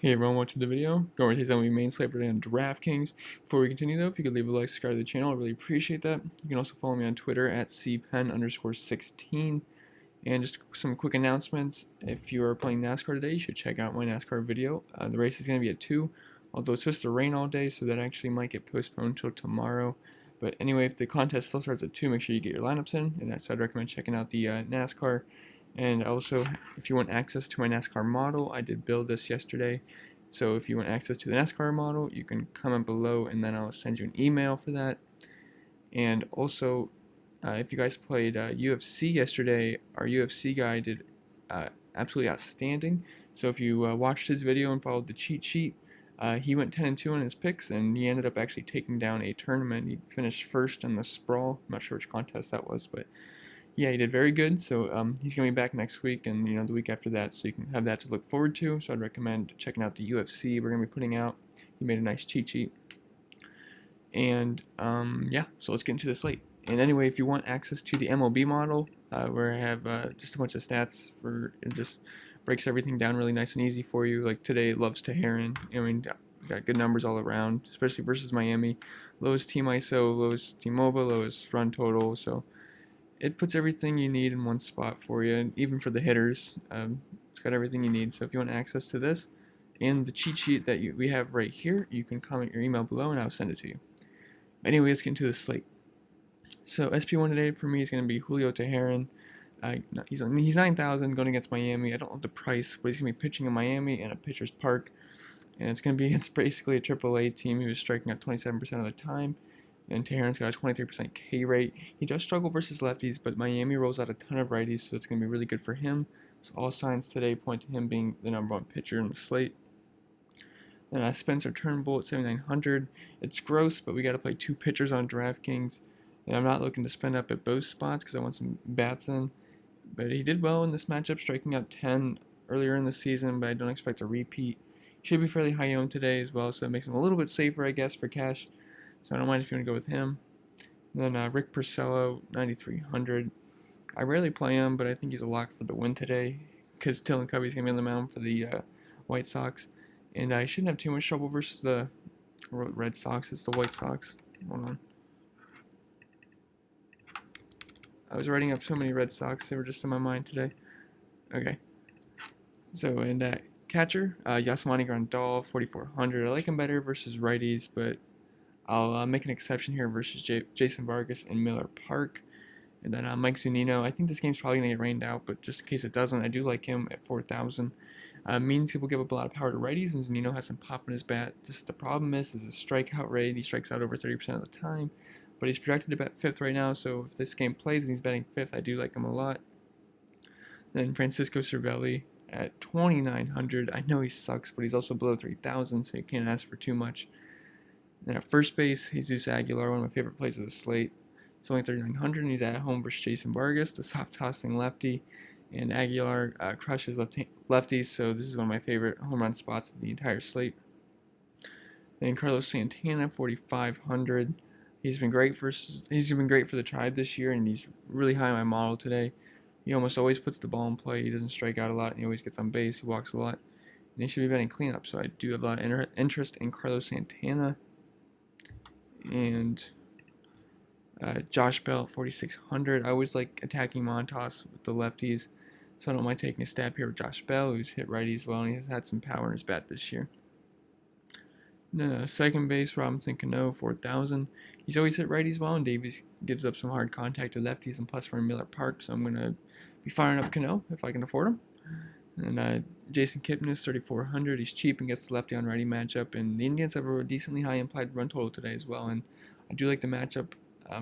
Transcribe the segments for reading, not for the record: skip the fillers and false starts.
Hey everyone, welcome to the video. Going to take some of your main slate for today on DraftKings. Before we continue though, if you could leave a like, subscribe to the channel, I really appreciate that. You can also follow me on Twitter at cpen_16. And just some quick announcements. If you are playing NASCAR today, you should check out my NASCAR video. The race is going to be at 2, although it's supposed to rain all day, so that actually might get postponed until tomorrow. But anyway, if the contest still starts at 2, make sure you get your lineups in, and so I'd recommend checking out the NASCAR. And also, if you want access to my NASCAR model, I did build this yesterday. So if you want access to the NASCAR model, you can comment below, and then I'll send you an email for that. And also, if you guys played UFC yesterday, our UFC guy did absolutely outstanding. So if you watched his video and followed the cheat sheet, he went 10-2 on his picks, and he ended up actually taking down a tournament. He finished first in the Sprawl. I'm not sure which contest that was, but yeah, he did very good. So he's going to be back next week and the week after that, so you can have that to look forward to. So I'd recommend checking out the UFC we're going to be putting out. He made a nice cheat sheet. And yeah, so let's get into the slate. And anyway, if you want access to the MLB model, where I have just a bunch of stats for, it just breaks everything down really nice and easy for you. Like today, loves Teheran. I mean, got good numbers all around, especially versus Miami. Lowest team ISO, lowest team MOBA, lowest run total. So it puts everything you need in one spot for you, and even for the hitters, it's got everything you need. So if you want access to this and the cheat sheet that we have right here, you can comment your email below and I'll send it to you. Anyway, let's get into the slate. So SP1 today for me is going to be Julio Teheran. He's 9,000 going against Miami. I don't know the price, but he's going to be pitching in Miami in a pitcher's park, and it's going to be against basically a AAA team who is striking out 27% of the time. And Teheran's got a 23% K rate. He does struggle versus lefties, but Miami rolls out a ton of righties, so it's going to be really good for him. So all signs today point to him being the #1 pitcher in the slate. Then Spencer Turnbull at 7,900. It's gross, but we got to play 2 pitchers on DraftKings. And I'm not looking to spend up at both spots because I want some bats in. But he did well in this matchup, striking out 10 earlier in the season, but I don't expect a repeat. He should be fairly high owned today as well, so it makes him a little bit safer, I guess, for cash. So I don't mind if you want to go with him. And then Rick Porcello, 9,300. I rarely play him, but I think he's a lock for the win today because Dylan Covey's going to be on the mound for the White Sox. And I shouldn't have too much trouble versus the Red Sox. It's the White Sox. Hold on. I was writing up so many Red Sox, they were just in my mind today. Okay. So, and catcher, Yasmani Grandal, 4,400. I like him better versus righties, but I'll make an exception here versus Jason Vargas in Miller Park. And then Mike Zunino. I think this game's probably going to get rained out, but just in case it doesn't, I do like him at 4,000. Means he will give up a lot of power to righties, and Zunino has some pop in his bat. Just the problem is his strikeout rate. He strikes out over 30% of the time, but he's projected to bat 5th right now, so if this game plays and he's batting 5th, I do like him a lot. Then Francisco Cervelli at 2,900. I know he sucks, but he's also below 3,000, so you can't ask for too much. Then at first base, Jesus Aguilar, one of my favorite plays of the slate. He's only 3,900, and he's at home versus Jason Vargas, the soft-tossing lefty. And Aguilar crushes lefties, so this is one of my favorite home run spots of the entire slate. Then Carlos Santana, 4,500. He's been great for the Tribe this year, and he's really high on my model today. He almost always puts the ball in play. He doesn't strike out a lot, and he always gets on base. He walks a lot, and he should be batting cleanup. So I do have a lot of interest in Carlos Santana. And Josh Bell at 4,600. I always like attacking Montas with the lefties, so I don't mind taking a stab here with Josh Bell, who's hit righties well, and he has had some power in his bat this year. And then second base, Robinson Cano, 4,000. He's always hit righties well, and Davies gives up some hard contact to lefties, and plus we're in Miller Park, so I'm going to be firing up Cano if I can afford him. And Jason Kipnis, 3,400. He's cheap and gets the lefty on righty matchup, and the Indians have a decently high implied run total today as well, and I do like the matchup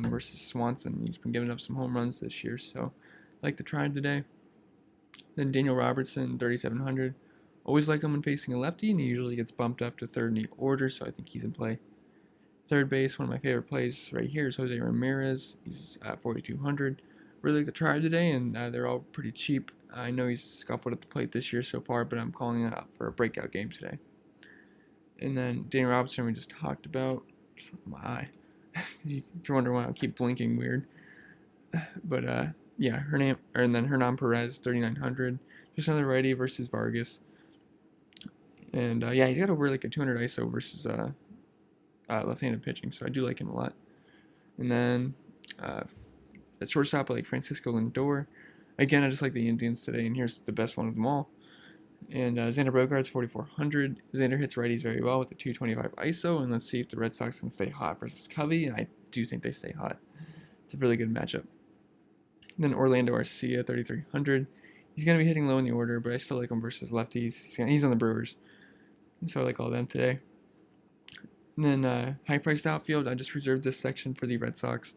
versus Swanson. He's been giving up some home runs this year, so I like the Tribe today. Then Daniel Robertson, 3,700. Always like him when facing a lefty, and he usually gets bumped up to third in the order, so I think he's in play. Third base, one of my favorite plays right here is Jose Ramirez. He's at 4,200. Really like the Tribe today, and they're all pretty cheap. I know he's scuffled at the plate this year so far, but I'm calling it out for a breakout game today. And then Daniel Robertson we just talked about. My eye. If you're wondering why I keep blinking weird. But yeah, and then Hernan Perez, 3,900. Just another righty versus Vargas. And yeah, he's got over like a 200 ISO versus left-handed pitching, so I do like him a lot. And then at shortstop, I like Francisco Lindor. Again, I just like the Indians today, and here's the best one of them all. And Xander Bogaerts, 4,400. Xander hits righties very well with a 225 ISO, and let's see if the Red Sox can stay hot versus Covey, and I do think they stay hot. It's a really good matchup. And then Orlando Arcia, 3,300. He's going to be hitting low in the order, but I still like him versus lefties. He's on the Brewers, and so I like all them today. And then high-priced outfield, I just reserved this section for the Red Sox.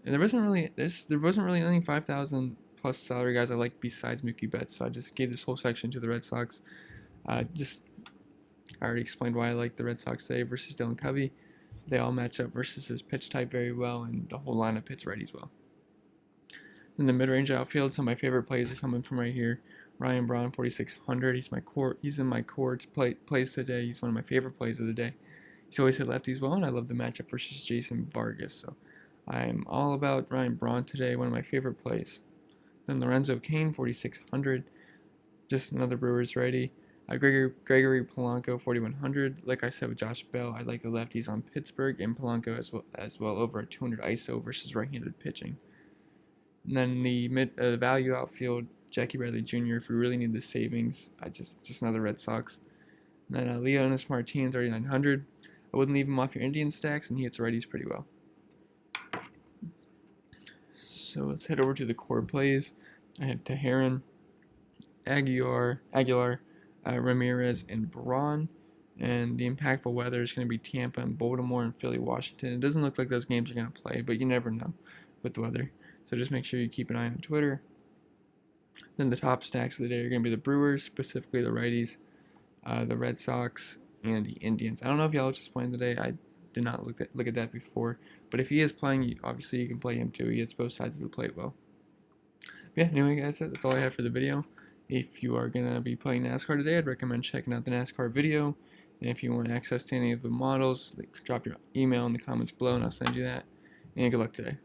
And there wasn't really any 5,000 plus salary guys I like besides Mookie Betts, so I just gave this whole section to the Red Sox. I already explained why I like the Red Sox today versus Dylan Covey. They all match up versus his pitch type very well, and the whole lineup hits righties well. In the mid-range outfield, some of my favorite plays are coming from right here. Ryan Braun, 4,600. He's in my core plays today. He's one of my favorite plays of the day. He's always hit lefties well, and I love the matchup versus Jason Vargas. So I'm all about Ryan Braun today, one of my favorite plays. Then Lorenzo Cain, 4,600. Just another Brewers righty. Gregory Polanco, 4,100. Like I said with Josh Bell, I like the lefties on Pittsburgh, and Polanco as well over a 200 ISO versus right-handed pitching. And then the value outfield, Jackie Bradley Jr. If we really need the savings, just another Red Sox. And then Leonis Martin, 3,900. I wouldn't leave him off your Indian stacks, and he hits righties pretty well. So let's head over to the core plays. I have Teheran, Aguilar, Ramirez, and Braun. And the impactful weather is going to be Tampa and Baltimore and Philly, Washington. It doesn't look like those games are going to play, but you never know with the weather. So just make sure you keep an eye on Twitter. Then the top stacks of the day are going to be the Brewers, specifically the righties, the Red Sox, and the Indians. I don't know if Yelich is playing today. I did not look at that before. But if he is playing, obviously you can play him too. He hits both sides of the plate well. But yeah, anyway, guys, that's all I have for the video. If you are going to be playing NASCAR today, I'd recommend checking out the NASCAR video. And if you want access to any of the models, drop your email in the comments below and I'll send you that. And good luck today.